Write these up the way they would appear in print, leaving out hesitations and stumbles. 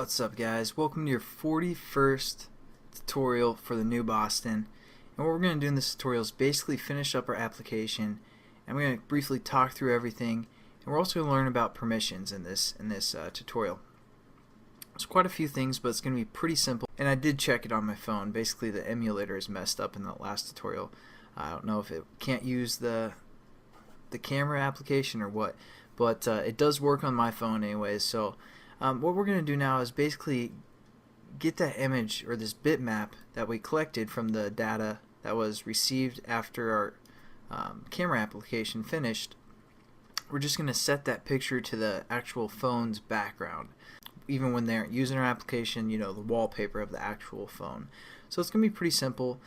What's up, guys? Welcome to your 41st tutorial for the new Boston. And what we're going to do in this tutorial is basically finish up our application, and we're going to briefly talk through everything, and we're also going to learn about permissions in this tutorial. There's quite a few things, but it's going to be pretty simple, and I did check it on my phone. Basically the emulator is messed up in the last tutorial. I don't know if it can't use the camera application or what, but it does work on my phone anyways. So what we're going to do now is basically get that image or this bitmap that we collected from the data that was received after our camera application finished. We're just going to set that picture to the actual phone's background, even when they aren't using our application, you know, the wallpaper of the actual phone. So it's going to be pretty simple.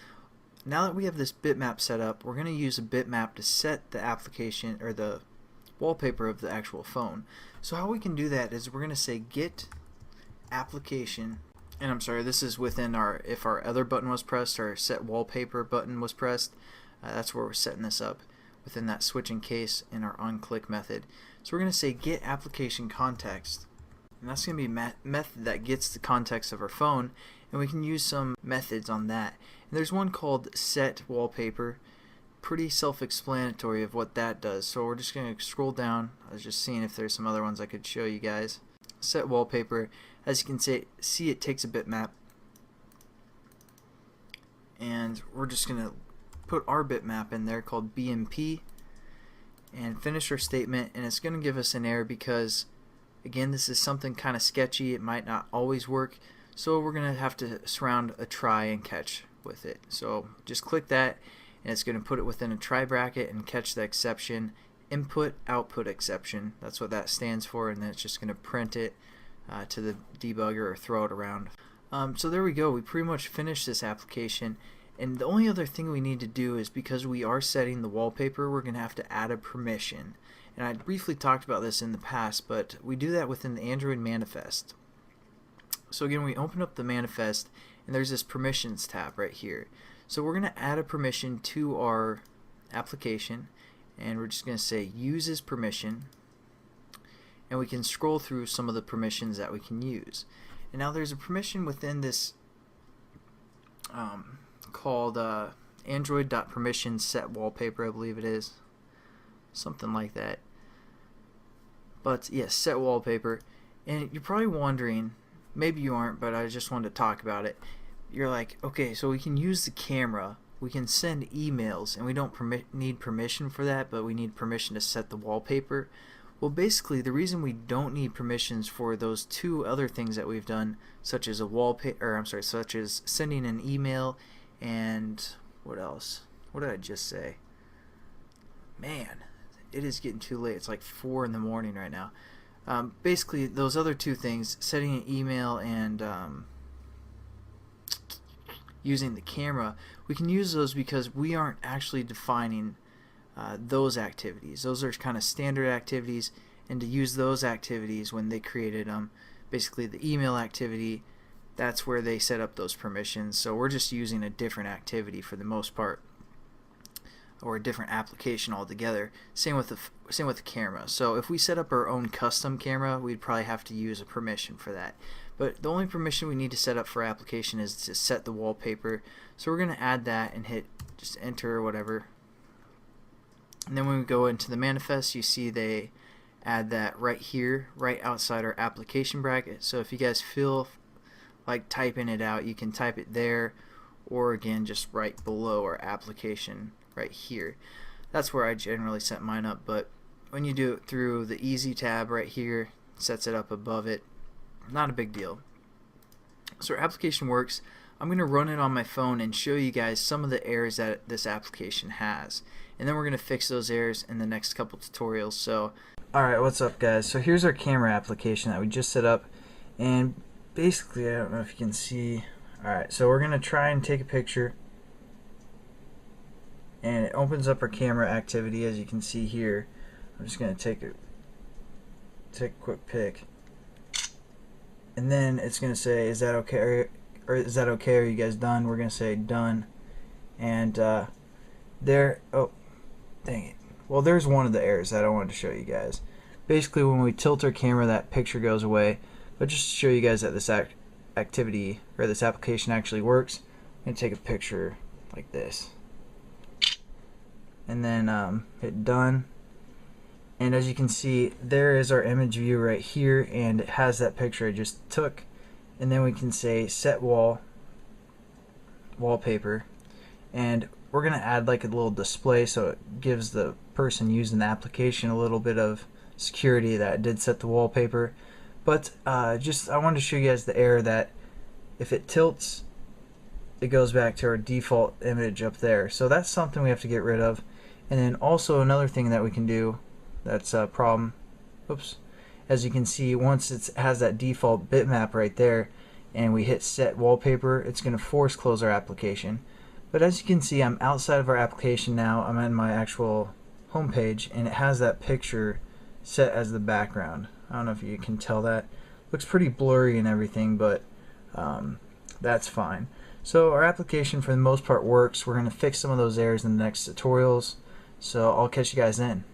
Now that we have this bitmap set up, we're going to use a bitmap to set the application or the wallpaper of the actual phone. So how we can do that is we're going to say get application, and I'm sorry, this is within our, if our other button was pressed, our set wallpaper button was pressed, that's where we're setting this up within that switching case in our onClick method. So we're going to say get application context, and that's going to be a method that gets the context of our phone, and we can use some methods on that. And there's one called set wallpaper. Pretty self-explanatory of what that does. So we're just going to scroll down. I was just seeing if there's some other ones I could show you guys. Set wallpaper. As you can see, it takes a bitmap, and we're just going to put our bitmap in there called BMP and finish our statement, and it's going to give us an error because, again, this is something kind of sketchy. It might not always work, so we're going to have to surround a try and catch with it. So just click that, and it's going to put it within a try bracket and catch the exception, input output exception. That's what that stands for, and then it's just going to print it to the debugger or throw it around. So there we go. We pretty much finished this application, and the only other thing we need to do is, because we are setting the wallpaper, we're going to have to add a permission. And I briefly talked about this in the past, but we do that within the Android manifest. So again, we open up the manifest, and there's this permissions tab right here. So we're going to add a permission to our application, and we're just going to say uses permission, and we can scroll through some of the permissions that we can use. And now there's a permission within this called Android.permission set wallpaper, I believe it is, something like that. But yes, set wallpaper. And you're probably wondering, maybe you aren't, but I just wanted to talk about it. You're like, okay, so we can use the camera, we can send emails, and we don't need permission for that, but we need permission to set the wallpaper. Well, basically, the reason we don't need permissions for those two other things that we've done, such as such as sending an email, and what else? What did I just say? Man, it is getting too late. It's like 4 in the morning right now. Basically, those other two things, setting an email and using the camera, we can use those because we aren't actually defining those activities. Those are kind of standard activities, and to use those activities when they created them, basically the email activity, that's where they set up those permissions. So we're just using a different activity for the most part, or a different application altogether. Same with the camera. So if we set up our own custom camera, we'd probably have to use a permission for that. But the only permission we need to set up for application is to set the wallpaper. So we're going to add that and hit just enter or whatever. And then when we go into the manifest, you see they add that right here, right outside our application bracket. So if you guys feel like typing it out, you can type it there, or again just right below our application right here. That's where I generally set mine up, but when you do it through the easy tab right here, it sets it up above it. Not a big deal. So our application works. I'm going to run it on my phone and show you guys some of the errors that this application has, and then we're going to fix those errors in the next couple tutorials. So alright, what's up, guys? So here's our camera application that we just set up, and basically, I don't know if you can see. Alright, so we're going to try and take a picture, and it opens up our camera activity, as you can see here. I'm just going to take a quick pic, and then it's going to say, is that okay, or is that okay, are you guys done? We're going to say done, and there, oh dang it, well, there's one of the errors that I wanted to show you guys. Basically, when we tilt our camera, that picture goes away, But just to show you guys that this activity or this application actually works, I'm going to take a picture like this and then hit done. And as you can see, there is our image view right here, and it has that picture I just took. And then we can say set wallpaper, and we're gonna add like a little display so it gives the person using the application a little bit of security that it did set the wallpaper. But I wanted to show you guys the error that if it tilts, it goes back to our default image up there. So that's something we have to get rid of. And then also another thing that we can do that's a problem, oops, as you can see, once it has that default bitmap right there and we hit set wallpaper, it's going to force close our application. But as you can see, I'm outside of our application now. I'm in my actual home page, and it has that picture set as the background. I don't know if you can tell that. Looks pretty blurry and everything, but that's fine. So our application for the most part works. We're going to fix some of those errors in the next tutorials. So I'll catch you guys then.